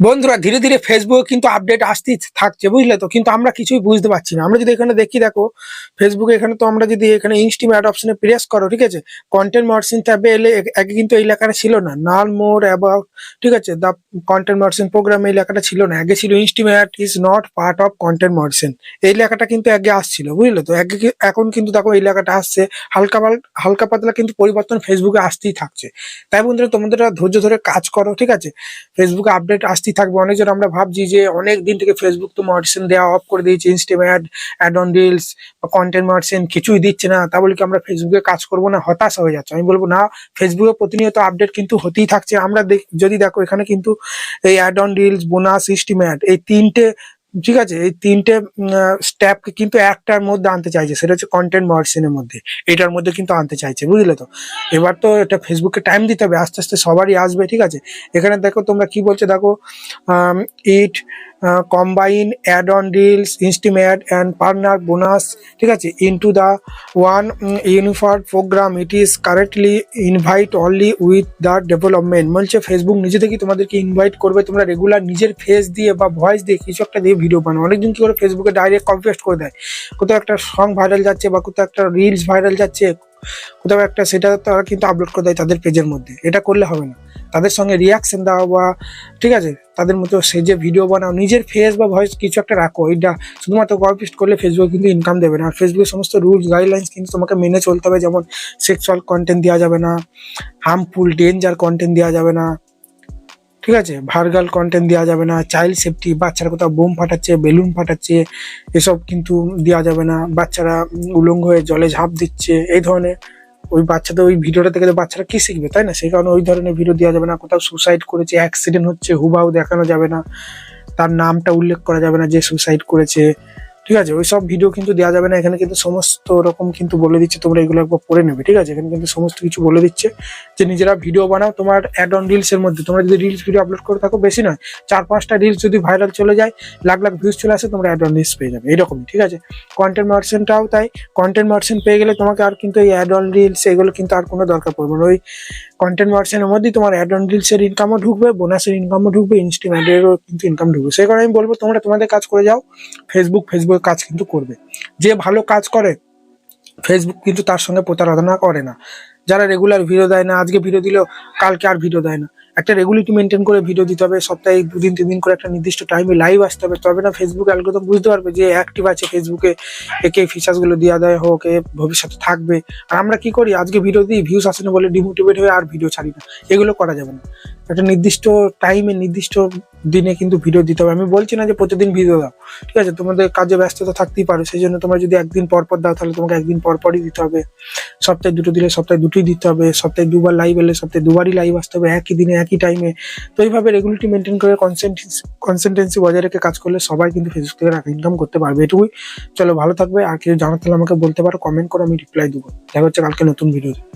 বন্ধুরা ধীরে ধীরে ফেসবুকে কিন্তু আপডেট আসতেই থাকছে, বুঝলে তো। কিন্তু আমরা কিছুই বুঝতে পারছি না। আমরা যদি এখানে দেখি, দেখো ফেসবুকে এখানে তো আমরা যদি এখানে ইনস্টিম অ্যাড অপশনে প্রেস করো, ঠিক আছে, কন্টেন্ট মার্সিন ট্যাবে এলে আগে কিন্তু এই লেখাটা ছিল না, নাল মোর অ্যাবাউট, ঠিক আছে, দ্য কন্টেন্ট মার্সিন প্রোগ্রাম, এই লেখাটা ছিল না। আগে ছিল ইনস্টিম add is not part of content মার্সিন, এই লেখাটা কিন্তু আগে আসছিল, বুঝলে তো। আগে এখন কিন্তু দেখো এই লেখাটা আসছে, হালকা পাতলা কিন্তু পরিবর্তন ফেসবুকে আসতেই থাকছে। তাই বন্ধুরা তোমাদের ধৈর্য ধরে কাজ করো, ঠিক আছে। ফেসবুকে আপডেট আসতেই থাকবে। অনেকজন আমরা ভাবছি যে অনেক দিন থেকে ফেসবুক তো মার্সেন দেওয়া অফ করে দিয়েছে, ইনস্টাগ্রাম অ্যাড অন রিলস বা কন্টেন্ট মার্সেন কিছুই দিচ্ছে না, তা বলে কি আমরা ফেসবুকে কাজ করবো না? হতাশা হয়ে যাচ্ছে। আমি বলবো না, ফেসবুকে প্রতিনিয়ত আপডেট কিন্তু হতেই থাকছে। আমরা যদি দেখো এখানে কিন্তু এই অ্যাড অন রিলস, বোনাস, ইনস্টিমেট, এই তিনটে, ঠিক আছে, এই তিনটে স্টেপকে কিন্তু একটার মধ্যে আনতে চাইছে, সেটা হচ্ছে কন্টেন্ট মার্সেনের মধ্যে, এটার মধ্যে কিন্তু আনতে চাইছে, বুঝলে তো। এবার তো এটা ফেসবুকে টাইম দিতে হবে, আস্তে আস্তে সবারই আসবে, ঠিক আছে। এখানে দেখো তোমরা কি বলছে, দেখো it combine ad on reels, instream and partner bonus, ঠিক আছে, into the one unified programme. It is currently invite only with the development. বলছে ফেসবুক নিজে থেকে তোমাদেরকে ইনভাইট করবে, তোমরা রেগুলার নিজের ফেস দিয়ে বা ভয়েস দিয়ে কিছু একটা দিয়ে ভিডিও বানাও। অনেকদিন কি করে ফেসবুকে ডাইরেক্ট কপি পেস্ট করে দেয়, কোথাও একটা সং ভাইরাল যাচ্ছে বা কোথাও একটা রিলস ভাইরাল যাচ্ছে, কোথাও একটা, সেটা তারা কিন্তু আপলোড করে দেয় তাদের পেজের মধ্যে। এটা করলে হবে না, তাদের সঙ্গে রিয়াকশন দাও বা, ঠিক আছে, তাদের মতো সেজে ভিডিও বানাও, নিজের ফেস বা ভয়েস কিছু একটা রাখো। এটা শুধুমাত্র কপি পেস্ট করলে ফেসবুক কিন্তু ইনকাম দেবে না। আর ফেসবুকের সমস্ত রুলস গাইডলাইন্স কিন্তু তোমাকে মেনে চলতে হবে। যেমন সেক্সুয়াল কন্টেন্ট দেওয়া যাবে না, হার্মফুল ডেঞ্জার কন্টেন্ট দেওয়া যাবে না, ঠিক আছে, ভার্গাল কন্টেন্ট দেওয়া যাবে না, চাইল্ড সেফটি, বাচ্চারা কোথাও বোম ফাটাচ্ছে, বেলুন ফাটাচ্ছে, এসব কিন্তু দেওয়া যাবে না। বাচ্চারা উলঙ্গ হয়ে জলে ঝাঁপ দিচ্ছে, এই ধরনের, ওই বাচ্চাদের ওই ভিডিওটা থেকে বাচ্চারা কি শিখবে, তাই না? সেই কারণে ওই ধরনের ভিডিও দেওয়া যাবে না। কোথাও সুসাইড করেছে, অ্যাক্সিডেন্ট হচ্ছে, হুবাহু দেখানো যাবে না, তার নামটা উল্লেখ করা যাবে না যে সুসাইড করেছে, ঠিক আছে, ওই সব ভিডিও কিন্তু দেওয়া যাবে না। এখানে কিন্তু সমস্ত রকম কিন্তু বলে দিচ্ছে, তোমরা এগুলো একবার পড়ে নেবে, ঠিক আছে। এখানে কিন্তু সমস্ত কিছু বলে দিচ্ছে যে নিজেরা ভিডিও বানাও তোমার অ্যাড অন রিলস এর মধ্যে। তোমরা যদি রিলস ভিডিও আপলোড করে থাকো, বেশি নয়, 4-5টা রিলস যদি ভাইরাল চলে যায়, লাখ লাখ ভিউজ চলে আসে, তোমরা অ্যাড অন রিলস পেয়ে যাবে, এরকমই, ঠিক আছে। কন্টেন্ট মার্সেন্টটাও তাই, কন্টেন্ট মার্সেন্ট পেয়ে গেলে তোমাকে আর কিন্তু এই অ্যাড অন রিলস এগুলো কিন্তু আর কোনো দরকার পড়বে না। ওই কন্টেন্ট মার্সেন্টের মধ্যেই তোমার অ্যাড অন রিলস এর ইনকামও ঢুকবে, বোনাসের ইনকামও ঢুকবে, ইনস্টিমেটেরও কিন্তু ইনকাম ঢুকবে। সেই কারণে আমি বলবো তোমরা তোমাদের কাজ করে যাও, ফেসবুকের কাজ কিন্তু করবে। যে ভালো কাজ করে ফেসবুক কিন্তু তার সঙ্গে প্রতারণা করে না। যারা রেগুলার ভিডিও দেয় না, আজকে ভিডিও দিলেও কালকে আর ভিডিও দেয় না, একটা রেগুলারিটি মেনটেন করে ভিডিও দিতে হবে। সপ্তাহে 2 দিন 3 দিন করে একটা নির্দিষ্ট টাইমে লাইভ আসতে হবে, তবে না ফেসবুক অ্যালগরিদম বুঝতে পারবে যে অ্যাক্টিভ আছে ফেসবুকে, একে ফিচার্স গুলো দেওয়া দেয় হোক, এ ভবিষ্যতে থাকবে। আর আমরা কি করি, আজকে ভিডিও দিই, ভিউস আসে না বলে ডিমোটিভেট হয়ে আর ভিডিও ছাড়ি না। এগুলো করা যাবে না। একটা নির্দিষ্ট টাইমে নির্দিষ্ট দিনে কিন্তু ভিডিও দিতে হবে। আমি বলছি না যে প্রতিদিন ভিডিও দাও, ঠিক আছে, তোমাদের কাজে ব্যস্ততা থাকতেই পারে, সেই জন্য তোমরা যদি একদিন পর পর দাও, তাহলে তোমাকে একদিন পর পরই দিতে হবে। সপ্তাহে 2টো দিলে সপ্তাহে 2টোই দিতে হবে। সপ্তাহে 2বার লাইভ এলে সপ্তাহে 2বারই লাইভ আসতে হবে, একই দিনে একই টাইমে। তো এইভাবে রেগুলারিটি মেনটেন করে কনসিস্টেন্সি বজায় রেখে কাজ করলে সবাই কিন্তু ফেসবুক থেকে টাকা ইনকাম করতে পারবে। এটুকুই। চলো, ভালো থাকবে। আর কিছু জানার থাকলে আমাকে বলতে পারো, কমেন্ট করো, আমি রিপ্লাই দেবো। দেখা হচ্ছে কালকে নতুন ভিডিও।